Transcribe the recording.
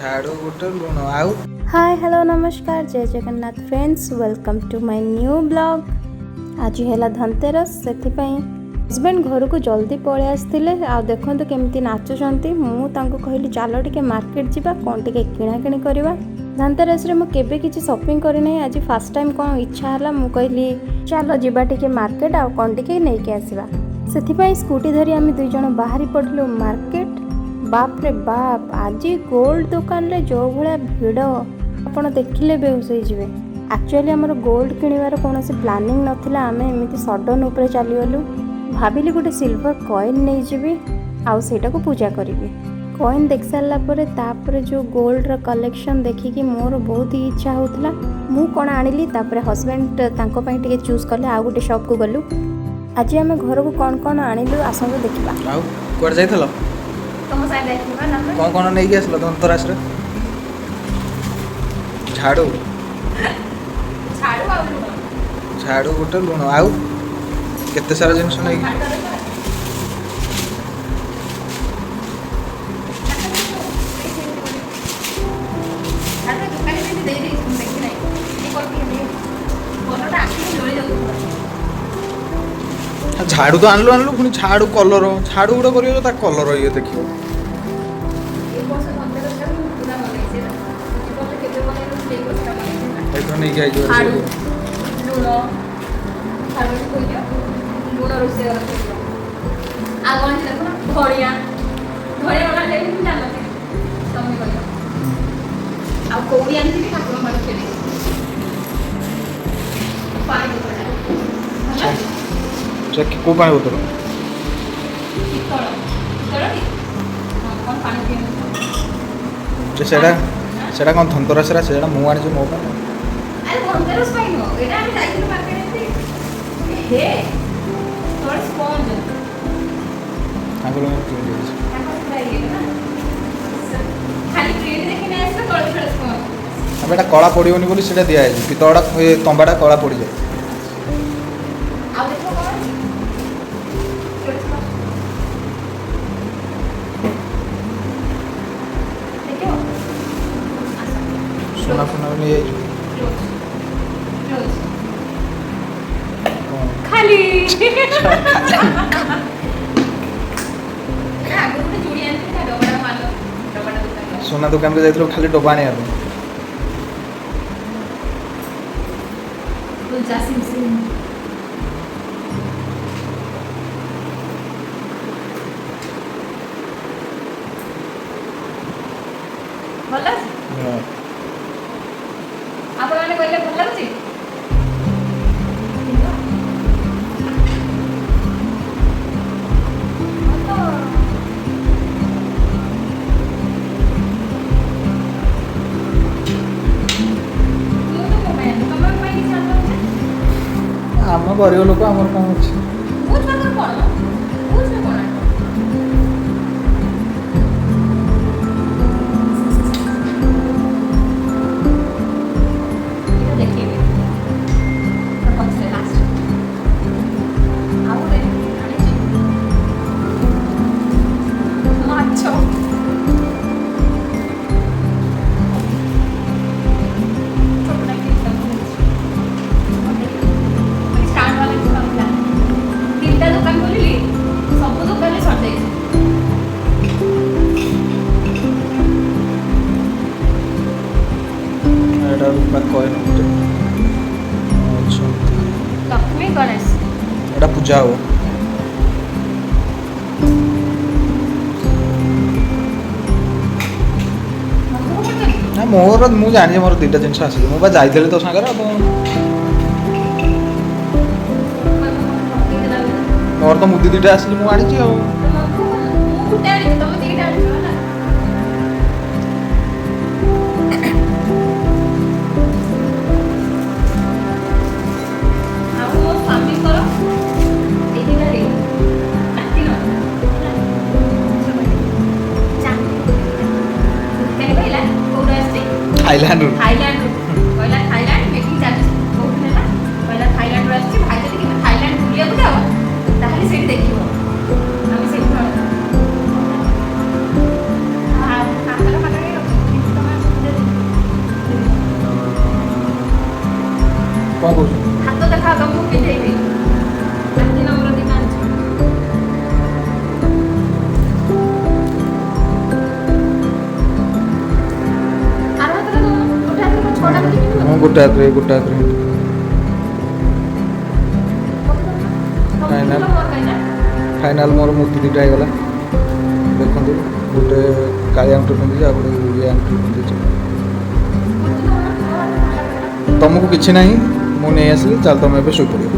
झाड़ू गोटे लुण आउ हाय हेलो नमस्कार जय Jagannath friends welcome to my new blog. आज है धनतेरस से हजबैंड घर को जल्दी पलि आसते आ देखते केमती नाचुंट मुझे कहली चलो टे मार्केट जावा कौन टे किणाकिणी करवा। धनतेरस मुझे किसी शॉपिंग करना आज फास्ट टाइम कौन इच्छा है मुझे कहली चलो जीवा टे मार्केट आ कौन टे नहीं आसवा से स्कूटी धरी आम दुई जन बाहरी पड़लु मार्केट। बाप रे बाप आज गोल्ड दुकान रे जो भाया भिड़ आपड़ देखिले बेहोश होइजिवे। एक्चुअली आमर गोल्ड किणवार कौन प्लानिंग नथिला आमे एमिति सडन उपरे चलीगलु भाविली गोटे सिल्वर कॉइन नहीं जीवी आउ सेटा को पूजा करी। कॉइन देख सारा पर जो गोल्ड रा कलेक्शन देखिकी मोर बहुत ही इच्छा होता मु कौन आनिली हजबैंड तांको पई टिके चूज कले आ गोटे शॉप को गलु। आज आम घर को कौन कौन आनिलु आसंतु देखिबा। आउ कोड जाइथलो तुम साइड देखिबा ना कौन कौन नहीं के आसलो तुम तोरास रे झाड़ू झाड़ू आ लुण झाड़ू गोटे लुण आउ केते सारा जिनिस नहीं झाड़ू तो आनलु पुणी झाड़ू कलर झाड़ू गुड़ा कर कलर ये देखियो नहीं को पानी बोतल सेटा कौन धनतेरस से मु आनी मो बेटा कला पड़ोनी बोली से दिखाई पितड़ा तंबाटा कला पड़ जाए। सोना फोना नहीं खाली सोना दुकान को जाइए खाली डब्बा आने आम गरीब लोक आमर कौन अच्छे लक्ष्मी गणेश एटा पूजा हो ना मोर मु जानी मोर दुईटा जिन आसी मुझे जाइली तो सागर मोर तो मुदी दुईटा आसिली मुझे थाईलैंड पहला थाईलैंड मेकिंग चार्जेस बहुत है पहला थाईलैंड आसी भाई जब थाईलैंड बुलिया को जाओ ताहले से देखियो आम से କ'ଣ କହୁଛୁ? ହାତ ଦେଖା ତମକୁ ପିନ୍ଧେଇବି। ରାତି ନମ୍ବର 2 ଆଣିଛି। ଆର ହାତରେ ଦଉନ, ଗୋଟେ ହାତରେ ଛଅଟା ମୁଦି ପିନ୍ଧିବ। ମୁଁ ଗୋଟେ ହାତରେ ଫାଇନାଲ ଫାଇନାଲ ମୋର ମୁଦି ଦୁଇଟା ହେଇଗଲା। ଦେଖନ୍ତୁ ଗୋଟେ କାଳି ଆଙ୍ଗୁଠି ପିନ୍ଧିଛି ଆଉ ଗୋଟେ ଇଏ ଆଙ୍ଗୁଠି ପିନ୍ଧିଛି। ତୁମକୁ କିଛି ନାହିଁ, ମୁଁ ନେଇ ଆସିଲି, ଚାଲ ତମେ ଏବେ ଶୋଇପଡ଼ିବ।